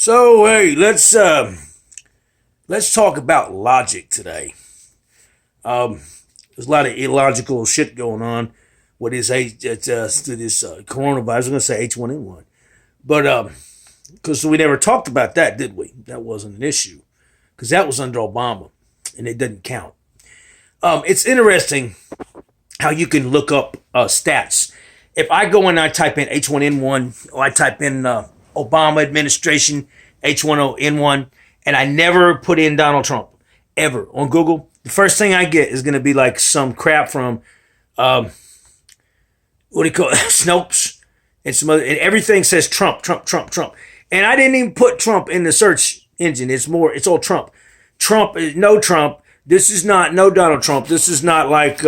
So hey, let's talk about logic today. Um, there's a lot of illogical shit going on with this coronavirus. I was going to say H1N1, but because we never talked about that, did we? That wasn't an issue because that was under Obama, and it didn't count. It's interesting how you can look up stats. If I go and I type in H1N1 or I type in Obama administration H1N1 and I never put in Donald Trump ever on Google, the first thing I get is going to be like some crap from um, what do you call it, Snopes and some other, and everything says Trump, Trump, Trump, Trump. And I didn't even put Trump in the search engine. It's all Trump. Trump is no Trump. This is not no Donald Trump. This is not like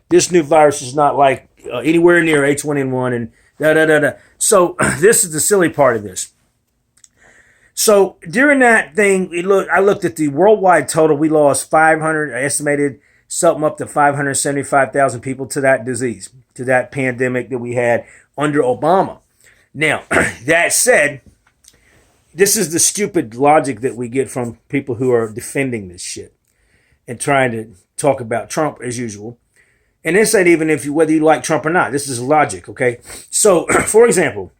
this new virus is not like anywhere near H1N1 and da da da da. So this is the silly part of this. So during that thing, I looked at the worldwide total. We lost 500, I estimated something up to 575,000 people to that disease, to that pandemic that we had under Obama. Now, that said, this is the stupid logic that we get from people who are defending this shit and trying to talk about Trump as usual. And this ain't even if you whether you like Trump or not. This is logic, okay? So, for example,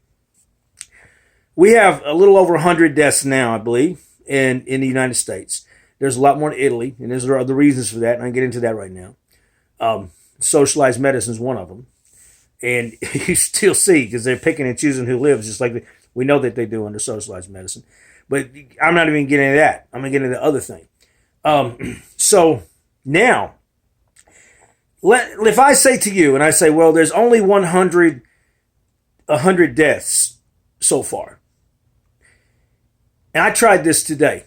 we have a little over 100 deaths now, I believe, in the United States. There's a lot more in Italy, and there's other reasons for that, and I can get into that right now. Socialized medicine is one of them. And you still see, because they're picking and choosing who lives, just like we know that they do under socialized medicine. But I'm not even getting into that. I'm going to get into the other thing. So now, if I say to you, and I say, well, there's only 100 deaths so far. And I tried this today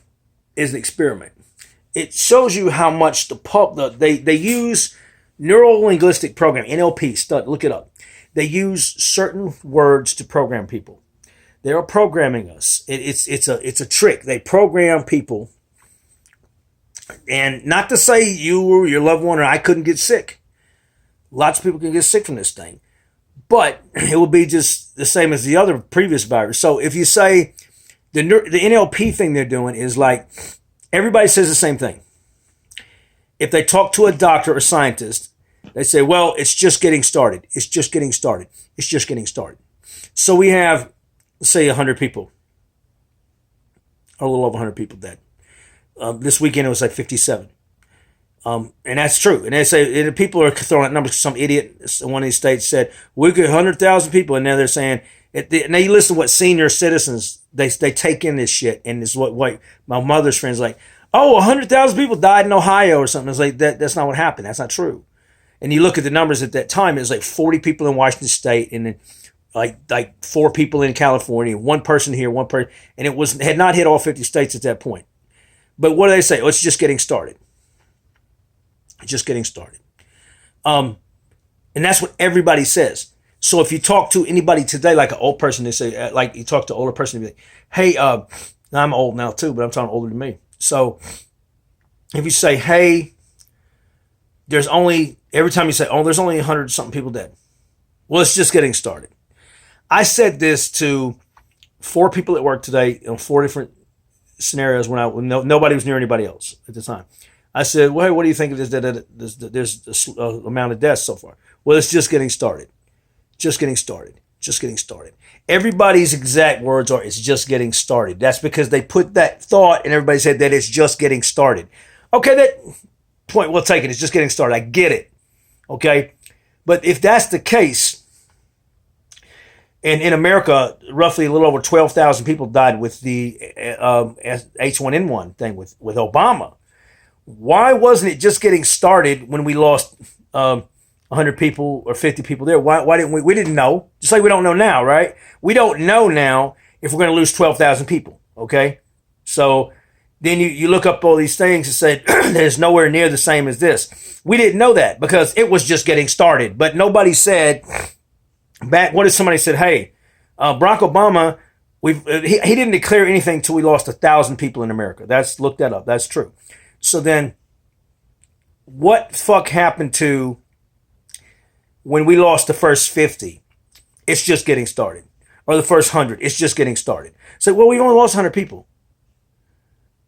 as an experiment. It shows you how much they use neuro-linguistic programming, NLP, look it up. They use certain words to program people. They are programming us. It's a trick. They program people. And not to say you or your loved one or I couldn't get sick. Lots of people can get sick from this thing. But it will be just the same as the other previous virus. So if you say the NLP thing they're doing is like everybody says the same thing. If they talk to a doctor or scientist, they say, well, it's just getting started. It's just getting started. It's just getting started. So we have, let's say, 100 people, or a little over 100 people dead. This weekend it was like 57. And that's true. And they say and the people are throwing out numbers. Some idiot in one of these states said, we get 100,000 people. And now they're saying, now you listen to what senior citizens, they take in this shit. And this is what my mother's friends like, oh, 100,000 people died in Ohio or something. It's like, that's not what happened. That's not true. And you look at the numbers at that time, it was like 40 people in Washington State and then like 4 people in California, 1 person here, 1 person. And it had not hit all 50 states at that point. But what do they say? Oh, it's just getting started. Just getting started. And that's what everybody says. So if you talk to anybody today, like an old person, they say, like you talk to an older person, they be like, hey, I'm old now too, but I'm talking older than me. So if you say, hey, every time you say, oh, there's only 100 something people dead. Well, it's just getting started. I said this to 4 people at work today on 4 different scenarios when nobody was near anybody else at the time. I said, well, hey, what do you think of this amount of deaths so far? Well, it's just getting started. Just getting started. Just getting started. Everybody's exact words are, it's just getting started. That's because they put that thought in everybody's head that it's just getting started. Okay, that point well taken. It's just getting started. I get it. Okay? But if that's the case, and in America, roughly a little over 12,000 people died with the H1N1 thing with Obama. Why wasn't it just getting started when we lost 100 people or 50 people there? Why didn't we didn't know. Just like we don't know now, right? We don't know now if we're going to lose 12,000 people, okay? So then you look up all these things and say, there's nowhere near the same as this. We didn't know that because it was just getting started. But nobody said, what if somebody said, hey, Barack Obama, he didn't declare anything until we lost 1,000 people in America. Look that up. That's true. So then, what the fuck happened to when we lost the first 50? It's just getting started. or the first 100. It's just getting started. Say, well, we've only lost 100 people.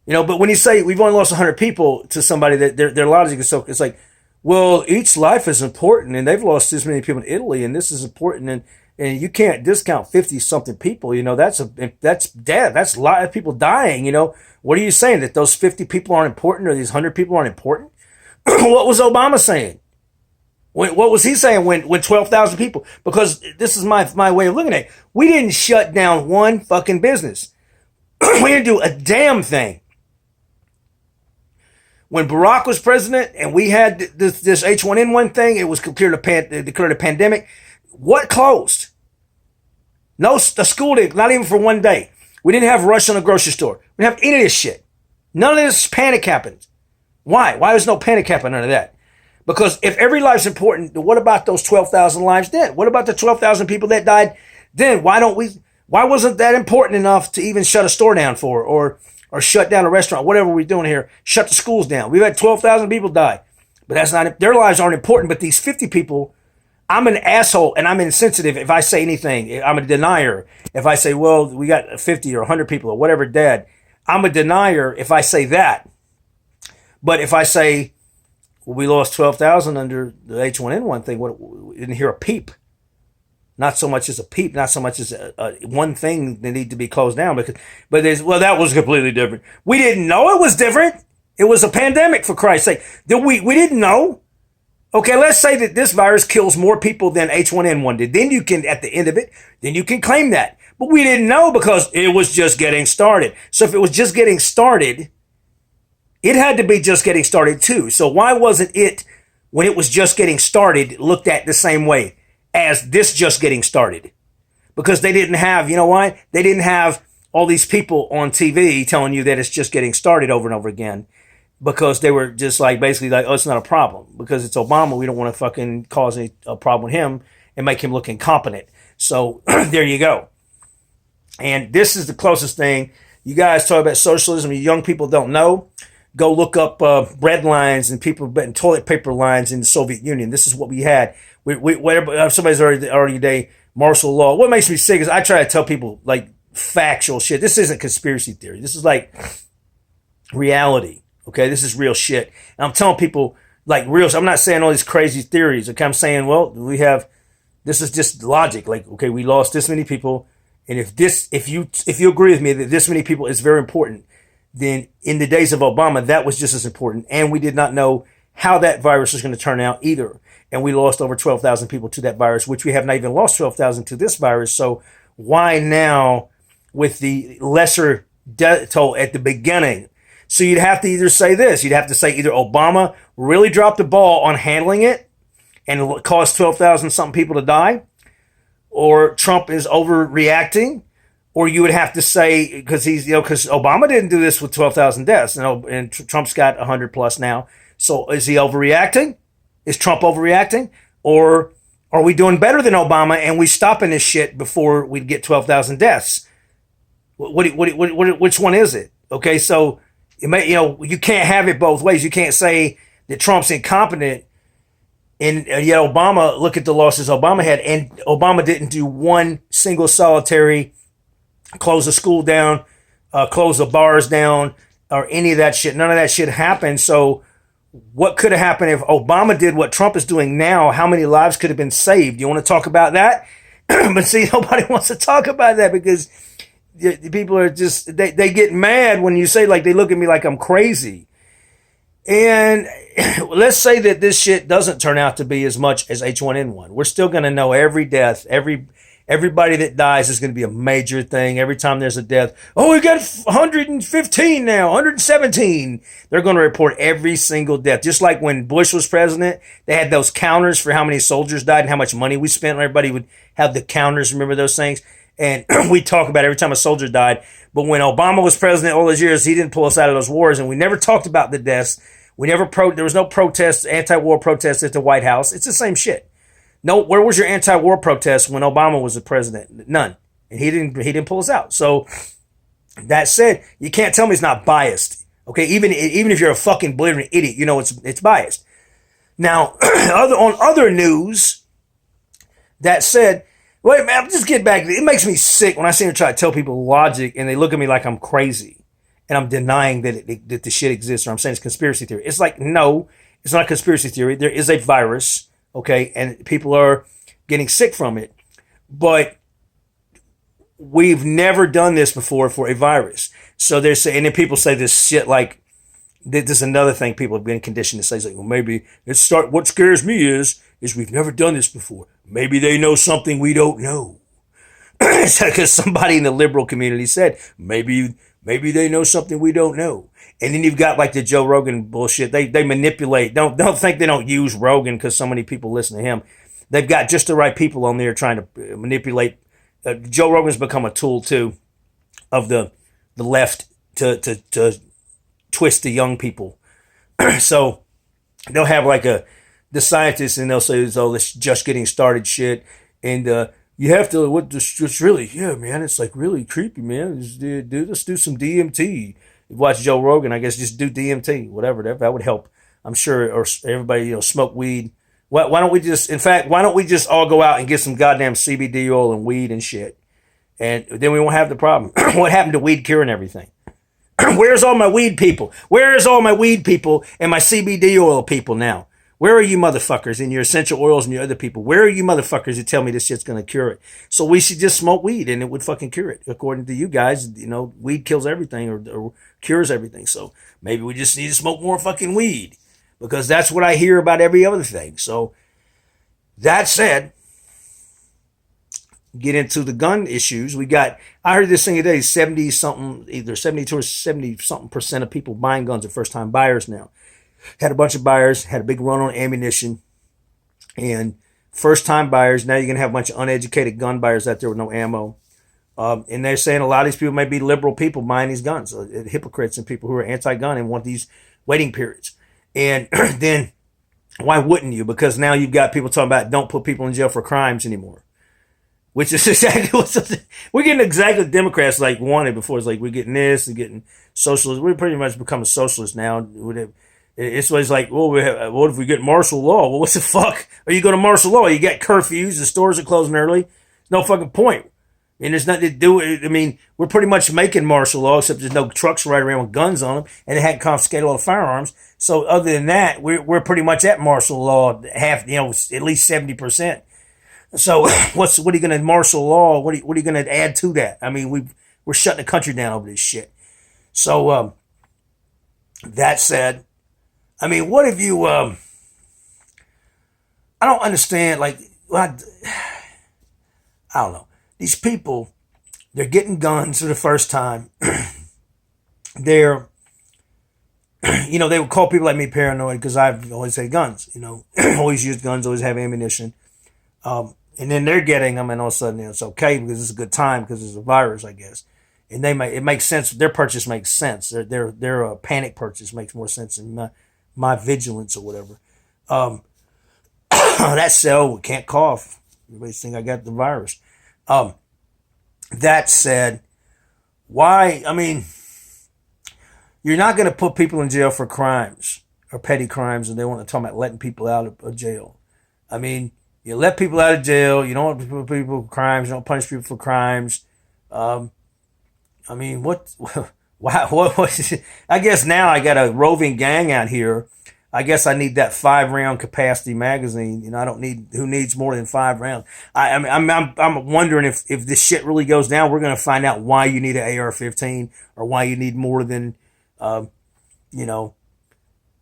But when you say we've only lost 100 people to somebody, that their logic is so, it's like, well, each life is important, and they've lost this many people in Italy, and this is important, and you can't discount 50 something people. That's death. That's a lot of people dying. What are you saying, that those 50 people aren't important, or these 100 people aren't important? What was Obama saying? What was he saying when 12,000 people? Because this is my way of looking at it. We didn't shut down one fucking business. We didn't do a damn thing. When Barack was president and we had this H1N1 thing, it was declared a pandemic. What closed? No, the school did, not even for one day. We didn't have rush on the grocery store. We didn't have any of this shit. None of this panic happened. Why? Why was no panic happening? None of that. Because if every life's important, what about those 12,000 lives then? What about the 12,000 people that died then? Why wasn't that important enough to even shut a store down for, or shut down a restaurant, whatever we're doing here, shut the schools down? We've had 12,000 people die, but that's not, their lives aren't important. But these 50 people, I'm an asshole and I'm insensitive if I say anything. I'm a denier. If I say, well, we got 50 or 100 people or whatever dead, I'm a denier if I say that. But if I say, well, we lost 12,000 under the H1N1 thing, we didn't hear a peep. Not so much as a peep, not so much as one thing that need to be closed down. But that was completely different. We didn't know it was different. It was a pandemic, for Christ's sake. We didn't know. Okay, let's say that this virus kills more people than H1N1 did. Then you can, at the end of it, then you can claim that. But we didn't know because it was just getting started. So if it was just getting started, it had to be just getting started too. So why wasn't it, when it was just getting started, looked at the same way as this just getting started? Because they didn't have, why? They didn't have all these people on TV telling you that it's just getting started over and over again. Because they were just basically oh, it's not a problem. Because it's Obama, we don't want to fucking cause a problem with him and make him look incompetent. So there you go. And this is the closest thing. You guys talk about socialism, you young people don't know. Go look up bread lines and toilet paper lines in the Soviet Union. This is what we had. Somebody's already today martial law. What makes me sick is I try to tell people factual shit. This isn't conspiracy theory. This is reality. Okay, this is real shit. And I'm telling people real. I'm not saying all these crazy theories. Okay, I'm saying, well, this is just logic. Okay, we lost this many people, and if you agree with me that this many people is very important, then in the days of Obama, that was just as important. And we did not know how that virus was going to turn out either. And we lost over 12,000 people to that virus, which we have not even lost 12,000 to this virus. So why now with the lesser death toll at the beginning? So you'd have to either say this. You'd have to say either Obama really dropped the ball on handling it and caused 12,000 something people to die, or Trump is overreacting. Or you would have to say, because because Obama didn't do this with 12,000 deaths, and Trump's got 100 plus now. So is he overreacting? Is Trump overreacting? Or are we doing better than Obama and we stopping this shit before we get 12,000 deaths? Which one is it? Okay, so you can't have it both ways. You can't say that Trump's incompetent and yet Obama, look at the losses Obama had, and Obama didn't do one single solitary close the school down, close the bars down, or any of that shit. None of that shit happened. So what could have happened if Obama did what Trump is doing now? How many lives could have been saved? You want to talk about that? But see, nobody wants to talk about that because the people are just, they get mad when you say, they look at me like I'm crazy. And let's say that this shit doesn't turn out to be as much as H1N1. We're still going to know every death, everybody that dies is going to be a major thing. Every time there's a death, oh, we got 115 now, 117. They're going to report every single death. Just like when Bush was president, they had those counters for how many soldiers died and how much money we spent. Everybody would have the counters. Remember those things? And we talk about every time a soldier died. But when Obama was president all those years, he didn't pull us out of those wars. And we never talked about the deaths. There was no protests, anti-war protests at the White House. It's the same shit. No, where was your anti-war protest when Obama was the president? None. And he didn't pull us out. So that said, you can't tell me it's not biased. Okay, even if you're a fucking belligerent idiot, it's biased. Now, on other news, that said, Wait, man, I'm just getting back. It makes me sick when I see them try to tell people logic and they look at me like I'm crazy and I'm denying that the shit exists or I'm saying it's conspiracy theory. It's like, no, it's not a conspiracy theory. There is a virus, okay, and people are getting sick from it. But we've never done this before for a virus. So they're saying, and then people say this shit like, this is another thing people have been conditioned to say. It's like, well, maybe what scares me is we've never done this before. Maybe they know something we don't know. Because somebody in the liberal community said, maybe they know something we don't know. And then you've got like the Joe Rogan bullshit. They manipulate. Don't think they don't use Rogan because so many people listen to him. They've got just the right people on there trying to manipulate. Joe Rogan's become a tool too of the left to twist the young people. So they'll have like the scientists and they'll say, oh, this just getting started shit. And you have to, it's really, yeah, man, it's like really creepy, man. Let's do some DMT. You watch Joe Rogan, I guess just do DMT, whatever. That would help. I'm sure, or everybody, smoke weed. Why don't we just all go out and get some goddamn CBD oil and weed and shit? And then we won't have the problem. What happened to weed curing everything? Where's all my weed people? Where is all my weed people and my CBD oil people now? Where are you motherfuckers and your essential oils and your other people? Where are you motherfuckers who tell me this shit's going to cure it? So we should just smoke weed and it would fucking cure it. According to you guys, weed kills everything or cures everything. So maybe we just need to smoke more fucking weed because that's what I hear about every other thing. So that said, get into the gun issues. I heard this thing today, 70 something, either 72 or 70 something percent of people buying guns are first time buyers now. Had a bunch of buyers, had a big run on ammunition, and first time buyers. Now you're going to have a bunch of uneducated gun buyers out there with no ammo. And they're saying a lot of these people may be liberal people buying these guns, hypocrites and people who are anti-gun and want these waiting periods. And then why wouldn't you? Because now you've got people talking about don't put people in jail for crimes anymore. Which is exactly we're getting exactly what Democrats like wanted before. It's like we're getting this and getting socialist. We're pretty much become a socialist now. It's always like, well, what if we get martial law? Well, what the fuck are you going to martial law? You got curfews, the stores are closing early. There's no fucking point. And there's nothing to do. I mean, we're pretty much making martial law, except there's no trucks riding around with guns on them, and they hadn't confiscated all the firearms. So other than that, we're pretty much at martial law, at least 70%. So what are you going to martial law? What are you going to add to that? I mean, we're shutting the country down over this shit. So that said, I mean, what if you? I don't understand. Like, I don't know. These people, they're getting guns for the first time. They're, they would call people like me paranoid because I've always had guns. Always used guns, always have ammunition. And then they're getting them, and all of a sudden it's okay because it's a good time because it's a virus, I guess. And it makes sense. Their purchase makes sense. Their panic purchase makes more sense than my vigilance or whatever. That cell can't cough. Everybody think I got the virus. That said, why? I mean, you're not going to put people in jail for crimes or petty crimes, and they want to talk about letting people out of jail. I mean, you let people out of jail. You don't want to put people for crimes. You don't punish people for crimes. I mean, what? I guess now I got a roving gang out here. I guess I need that 5-round capacity magazine. I don't need. Who needs more than 5 rounds? I'm wondering if this shit really goes down, we're gonna find out why you need an AR-15 or why you need more than,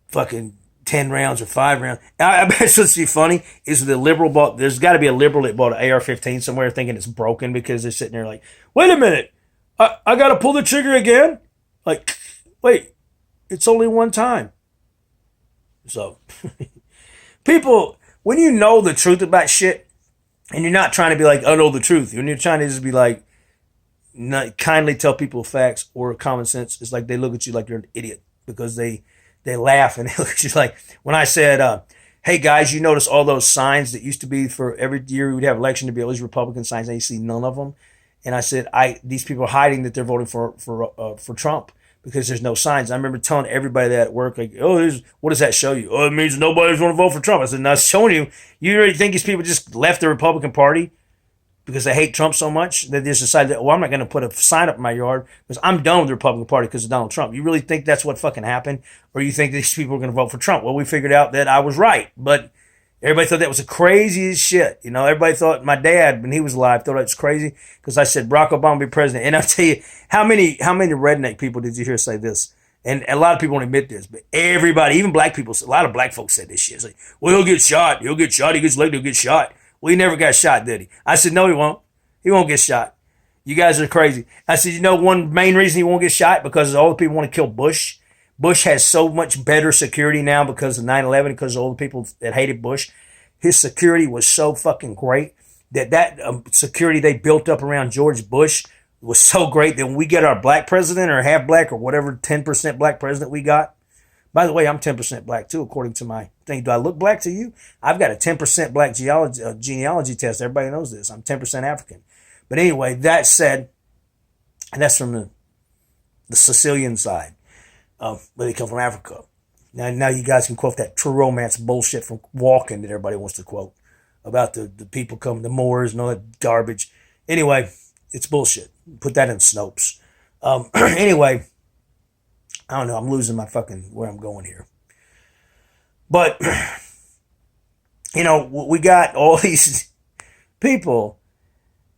fucking 10 rounds or 5 rounds. I bet what's funny is the liberal bought. There's got to be a liberal that bought an AR-15 somewhere thinking it's broken because they're sitting there like, wait a minute, I got to pull the trigger again. Like, wait, it's only one time. So, people, when you know the truth about shit, and you're not trying to be like, I know the truth, when you're trying to just be like, not kindly tell people facts or common sense, it's like they look at you like you're an idiot because they laugh and they look at you like, when I said, hey guys, you notice all those signs that used to be for every year we would have election to be all these Republican signs, and you see none of them. And I said, these people are hiding that they're voting for Trump because there's no signs. I remember telling everybody that at work, like, what does that show you? Oh, it means nobody's going to vote for Trump. I said, no, it's showing you. You really think these people just left the Republican Party? because they hate Trump so much that they just decided that, well, I'm not going to put a sign up in my yard because I'm done with the Republican Party because of Donald Trump. You really think that's what fucking happened? Or you think these people are going to vote for Trump? Well, we figured out that I was right. But everybody thought that was the craziest shit. You know, everybody thought, my dad, when he was alive, thought it was crazy because I said Barack Obama be president. And I'll tell you, how many redneck people did you hear say this? And a lot of people won't admit this, but everybody, even black people, a lot of black folks said this shit. It's like, well, he'll get shot. He gets elected, he'll get shot. Well, he never got shot, did he? I said, no, he won't. He won't get shot. You guys are crazy. I said, you know, one main reason he won't get shot because all the people want to kill Bush. Bush has so much better security now because of 9/11, because of all the people that hated Bush. His security was so fucking great that security they built up around George Bush was so great that when we get our black president or half black or whatever 10% black president we got. By the way, I'm 10% black too, according to my thing. Do I look black to you? I've got a 10% black genealogy test. Everybody knows this. I'm 10% African. But anyway, that said, and that's from the Sicilian side, where they come from Africa. Now you guys can quote that true romance bullshit from Walken that everybody wants to quote about the people coming, the Moors and all that garbage. Anyway, it's bullshit. Put that in Snopes. Anyway, I don't know. I'm losing my fucking where I'm going here. But, you know, we got all these people.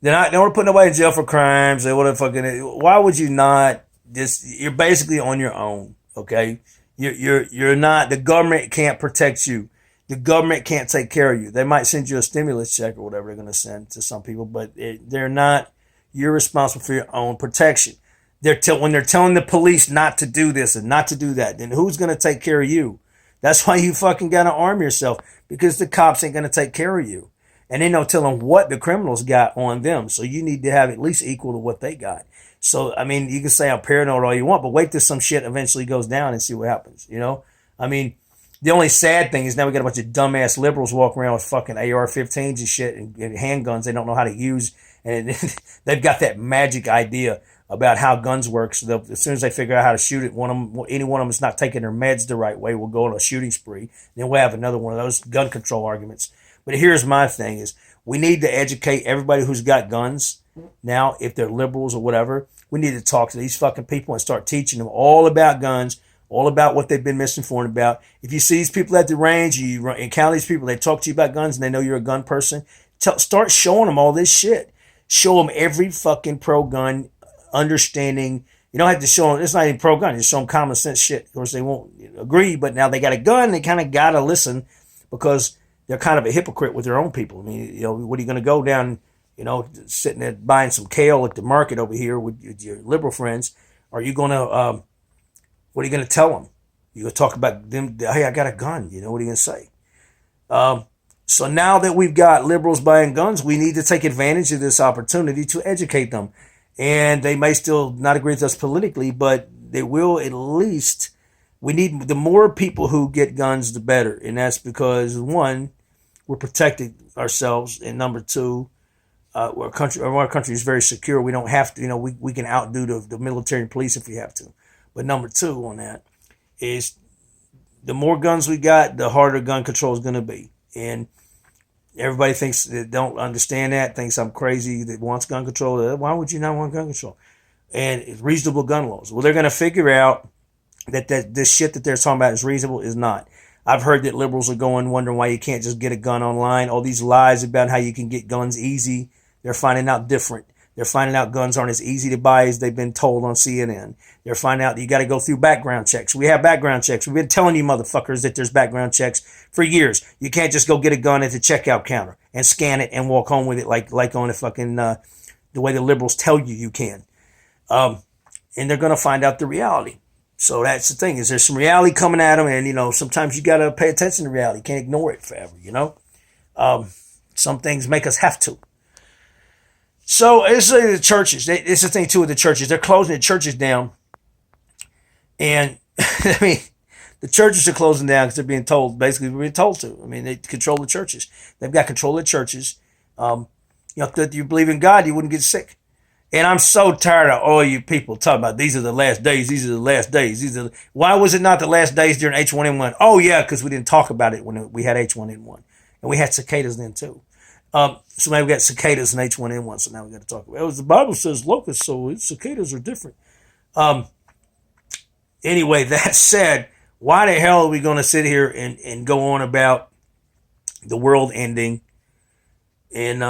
They don't want to put nobody in jail for crimes. They want to fucking. Why would you not? You're basically on your own. Okay, you're not. The government can't protect you. The government can't take care of you. They might send you a stimulus check or whatever they're going to send to some people, but they're not. You're responsible for your own protection. When they're telling the police not to do this and not to do that, then who's going to take care of you? That's why you fucking got to arm yourself, because the cops ain't going to take care of you. And they don't tell them what the criminals got on them. So you need to have at least equal to what they got. So, I mean, you can say I'm paranoid all you want, but wait till some shit eventually goes down and see what happens, you know? I mean, the only sad thing is now we got a bunch of dumbass liberals walking around with fucking AR-15s and shit and handguns they don't know how to use. And they've got that magic idea about how guns work. So as soon as they figure out how to shoot it, any one of them is not taking their meds the right way, will go on a shooting spree. Then we'll have another one of those gun control arguments. But here's my thing is we need to educate everybody who's got guns. Now, if they're liberals or whatever, we need to talk to these fucking people and start teaching them all about guns, all about what they've been misinformed about. If you see these people at the range, you encounter these people, they talk to you about guns and they know you're a gun person, start showing them all this shit. Show them every fucking pro-gun understanding. You don't have to show them, it's not even pro-gun, just show them common sense shit. Of course, they won't agree, but now they got a gun, they kind of got to listen because they're kind of a hypocrite with their own people. I mean, you know, what are you going to go down, you know, sitting there buying some kale at the market over here with your liberal friends? Are you going to, what are you going to tell them? You're going to talk about them, hey, I got a gun. You know, what are you going to say? So now that we've got liberals buying guns, we need to take advantage of this opportunity to educate them. And they may still not agree with us politically, but they will at least, we need, the more people who get guns, the better. And that's because, one, we're protecting ourselves, and number two, our country is very secure. We don't have to, you know, we can outdo the military and police if we have to. But number two on that is the more guns we got, the harder gun control is going to be. And everybody thinks that don't understand that, thinks I'm crazy that wants gun control. Why would you not want gun control? And it's reasonable gun laws. Well, they're going to figure out that this shit that they're talking about is reasonable is not. I've heard that liberals are going wondering why you can't just get a gun online. All these lies about how you can get guns easy. They're finding out different. They're finding out guns aren't as easy to buy as they've been told on CNN. They're finding out that you got to go through background checks. We have background checks. We've been telling you motherfuckers that there's background checks for years. You can't just go get a gun at the checkout counter and scan it and walk home with it like on a fucking, the way the liberals tell you can. And they're going to find out the reality. So that's the thing, is there's some reality coming at them, and, you know, sometimes you got to pay attention to reality. You can't ignore it forever, you know. Some things make us have to. So it's the churches. It's the thing, too, with the churches. They're closing the churches down. And, I mean, the churches are closing down because they're being told, basically, we're being told to. I mean, they control the churches. They've got control of the churches. You know, if you believe in God, you wouldn't get sick. And I'm so tired of all you people talking about these are the last days, these are the last days. Why was it not the last days during H1N1? Oh, yeah, because we didn't talk about it when we had H1N1. And we had cicadas then, too. So now we got cicadas and H1N1. So now we got to talk about it. The Bible says locusts, so cicadas are different. Anyway, that said, why the hell are we going to sit here and go on about the world ending? And,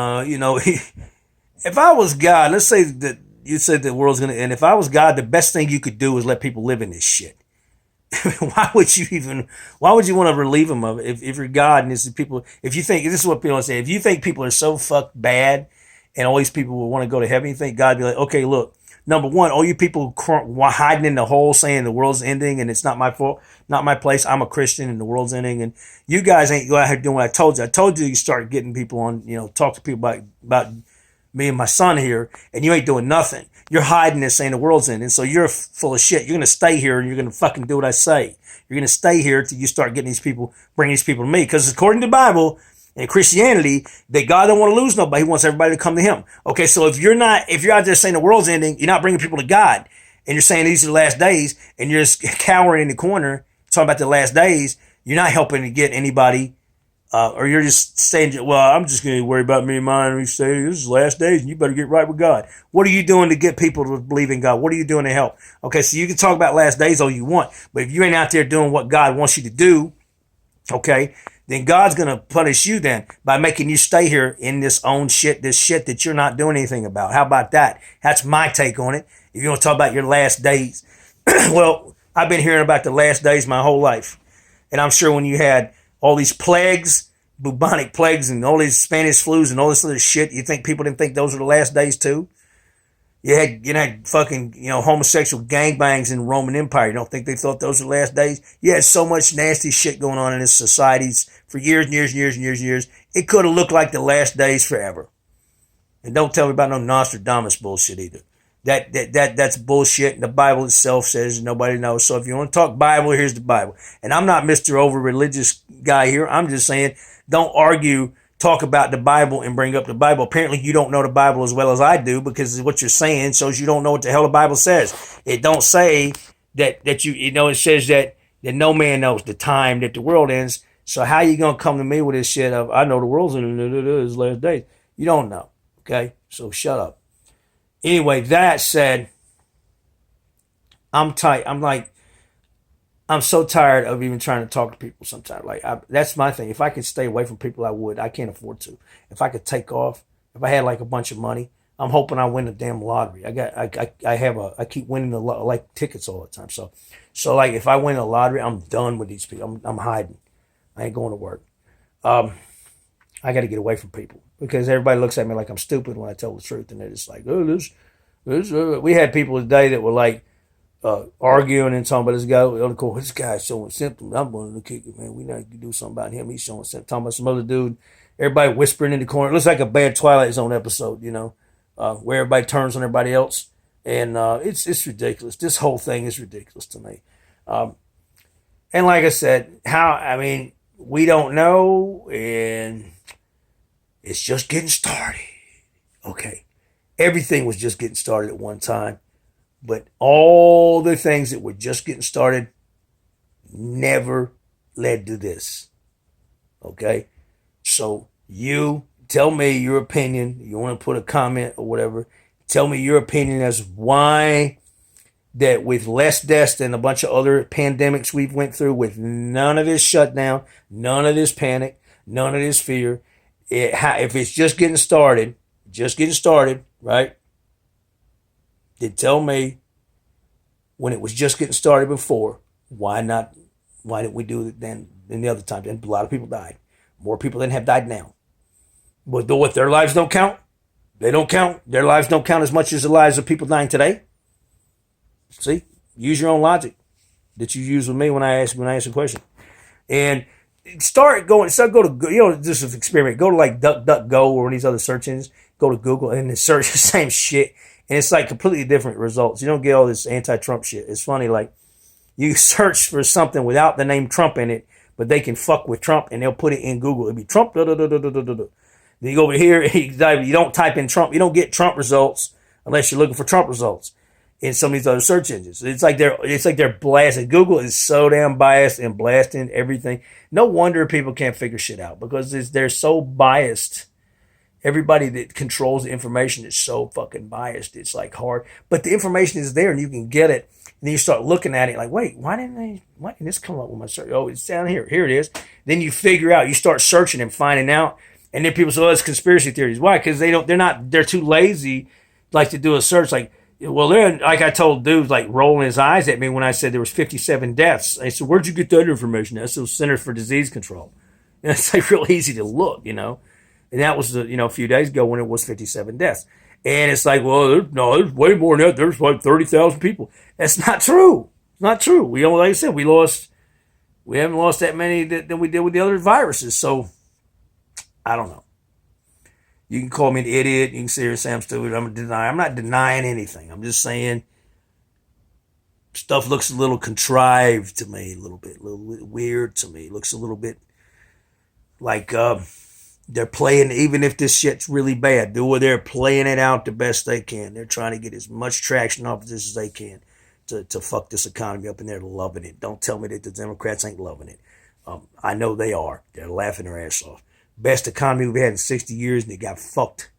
if I was God, let's say that you said the world's going to end. If I was God, the best thing you could do is let people live in this shit. why would you want to relieve them of it? If you're God and this is people, if you think, this is what people say, if you think people are so fucked bad and all these people will want to go to heaven, you think God would be like, okay, look, number one, all you people hiding in the hole saying the world's ending and it's not my fault, not my place. I'm a Christian and the world's ending. And you guys ain't go out here doing what I told you. I told you start getting people on, talk to people about me and my son here, and you ain't doing nothing. You're hiding and saying the world's ending. So you're full of shit. You're going to stay here and you're going to fucking do what I say. You're going to stay here till you start getting these people, bringing these people to me. Because according to the Bible and Christianity, that God don't want to lose nobody. He wants everybody to come to him. Okay, so if you're out there saying the world's ending, you're not bringing people to God. And you're saying these are the last days, and you're just cowering in the corner, talking about the last days, you're not helping to get anybody. Or you're just saying, well, I'm just going to worry about me and mine. And we say, this is the last days and you better get right with God. What are you doing to get people to believe in God? What are you doing to help? Okay, so you can talk about last days all you want, but if you ain't out there doing what God wants you to do, okay, then God's going to punish you then by making you stay here in this shit that you're not doing anything about. How about that? That's my take on it. If you want to talk about your last days, well, I've been hearing about the last days my whole life. And I'm sure when you had all these plagues, bubonic plagues, and all these Spanish flus and all this other shit, you think people didn't think those were the last days too? You had fucking, homosexual gangbangs in the Roman Empire. You don't think they thought those were the last days? You had so much nasty shit going on in this societies for years and years and years and years and years. It could have looked like the last days forever. And don't tell me about no Nostradamus bullshit either. That's bullshit. And the Bible itself says nobody knows. So if you want to talk Bible, here's the Bible. And I'm not Mr. Over religious guy here. I'm just saying, don't argue, talk about the Bible and bring up the Bible. Apparently you don't know the Bible as well as I do, because what you're saying shows you don't know what the hell the Bible says. It don't say that it says that no man knows the time that the world ends. So how you going to come to me with this shit of, I know the world's in the last days? You don't know. Okay. So shut up. Anyway, that said, I'm tight. I'm so tired of even trying to talk to people sometimes. That's my thing. If I could stay away from people, I would. I can't afford to. If I could take off, if I had a bunch of money, I'm hoping I win the damn lottery. I keep winning the tickets all the time. So if I win the lottery, I'm done with these people. I'm hiding. I ain't going to work. I got to get away from people, because everybody looks at me like I'm stupid when I tell the truth, and they're just like, oh, this. We had people today that were arguing and talking about this guy. This guy's showing symptoms. I'm going to kick it, man. We need to do something about him. He's showing symptoms. Talking about some other dude. Everybody whispering in the corner. It looks like a bad Twilight Zone episode, where everybody turns on everybody else, and it's ridiculous. This whole thing is ridiculous to me. And like I said, we don't know, and it's just getting started. Okay. Everything was just getting started at one time, but all the things that were just getting started never led to this. Okay. So you tell me your opinion. You want to put a comment or whatever. Tell me your opinion as why that with less deaths than a bunch of other pandemics we've went through, with none of this shutdown, none of this panic, none of this fear, if it's just getting started, right? Then tell me, when it was just getting started before, why didn't we do it then in the other time? Then a lot of people died. More people than have died now. But what, their lives don't count? They don't count. Their lives don't count as much as the lives of people dying today. See? Use your own logic that you use with me when I ask a question. And go to, just an experiment. Go to DuckDuckGo or one of these other search engines. Go to Google and then search the same shit. And it's completely different results. You don't get all this anti-Trump shit. It's funny, you search for something without the name Trump in it, but they can fuck with Trump and they'll put it in Google. It'll be Trump, da da da da da da da. Then you go over here, you don't type in Trump. You don't get Trump results unless you're looking for Trump results in some of these other search engines. It's like they're blasting. Google is so damn biased and blasting everything. No wonder people can't figure shit out, because they're so biased Everybody that controls the information is so fucking biased. It's like hard, but the information is there and you can get it. And then you start looking at it like, wait, why didn't this come up with my search? Oh, it's down here. Here it is. Then you figure out, you start searching and finding out. And then people say, oh, it's conspiracy theories. Why? Because they're too lazy like to do a search. Like, well, they're, like I told dudes, like rolling his eyes at me when I said there was 57 deaths. I said, where'd you get that information? That's the Center for Disease Control. And it's like real easy to look, And that was, a few days ago when it was 57 deaths. And it's like, well, there's way more than that. There's like 30,000 people. That's not true. It's not true. Like I said, we haven't lost that many than we did with the other viruses. So, I don't know. You can call me an idiot. You can sit here and say I'm stupid. I'm not denying anything. I'm just saying stuff looks a little contrived to me, a little bit weird to me. It looks a little bit like, they're playing, even if this shit's really bad, they're playing it out the best they can. They're trying to get as much traction off of this as they can to fuck this economy up, and they're loving it. Don't tell me that the Democrats ain't loving it. I know they are. They're laughing their ass off. Best economy we've had in 60 years, and it got fucked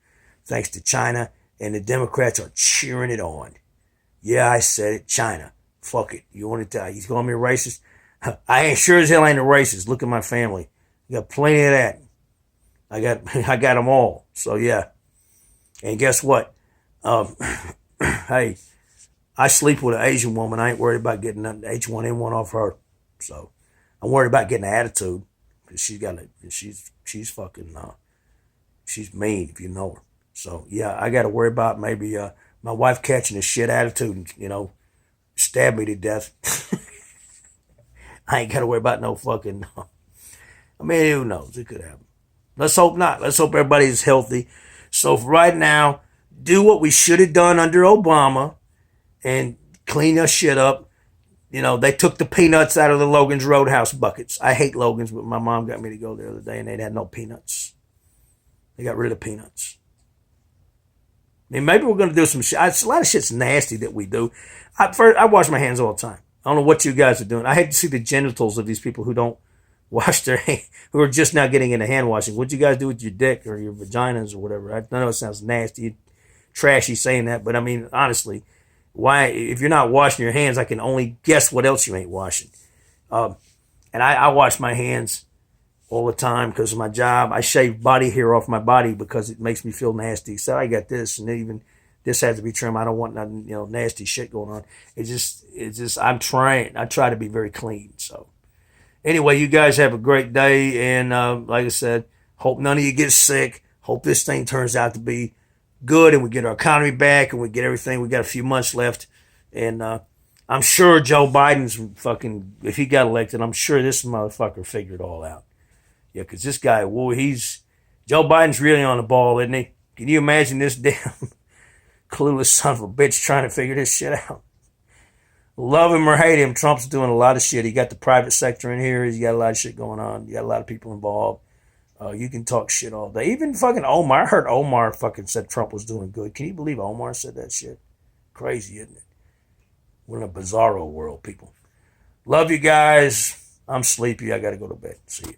thanks to China, and the Democrats are cheering it on. Yeah, I said it. China. Fuck it. You want to tell? He's calling me a racist? I ain't sure as hell ain't a racist. Look at my family. You got plenty of that. I got them all. So yeah. And guess what? Hey, I sleep with an Asian woman. I ain't worried about getting an H1N1 off her. So I'm worried about getting an attitude because she's fucking she's mean if you know her. So yeah, I got to worry about maybe my wife catching a shit attitude and stab me to death. I ain't got to worry about no fucking. I mean, who knows? It could happen. Let's hope not. Let's hope everybody's healthy. So for right now, do what we should have done under Obama and clean our shit up. They took the peanuts out of the Logan's Roadhouse buckets. I hate Logan's, but my mom got me to go the other day and they had no peanuts. They got rid of peanuts. I mean, maybe we're going to do some shit. A lot of shit's nasty that we do. I wash my hands all the time. I don't know what you guys are doing. I hate to see the genitals of these people who don't wash their hands, who are just now getting into hand washing. What'd you guys do with your dick or your vaginas or whatever? I know it sounds nasty, trashy saying that, but I mean, honestly, why, if you're not washing your hands, I can only guess what else you ain't washing. And I wash my hands all the time because of my job. I shave body hair off my body because it makes me feel nasty. So I got this, and even this has to be trimmed. I don't want nothing, nasty shit going on. It's just, I try to be very clean. So anyway, you guys have a great day. And like I said, hope none of you get sick. Hope this thing turns out to be good and we get our economy back and we get everything. We got a few months left. And I'm sure Joe Biden's fucking, if he got elected, I'm sure this motherfucker figured it all out. Yeah, because this guy, Joe Biden's really on the ball, isn't he? Can you imagine this damn clueless son of a bitch trying to figure this shit out? Love him or hate him, Trump's doing a lot of shit. He got the private sector in here. He's got a lot of shit going on. You got a lot of people involved. You can talk shit all day. Even fucking Omar. I heard Omar fucking said Trump was doing good. Can you believe Omar said that shit? Crazy, isn't it? We're in a bizarro world, people. Love you guys. I'm sleepy. I got to go to bed. See you.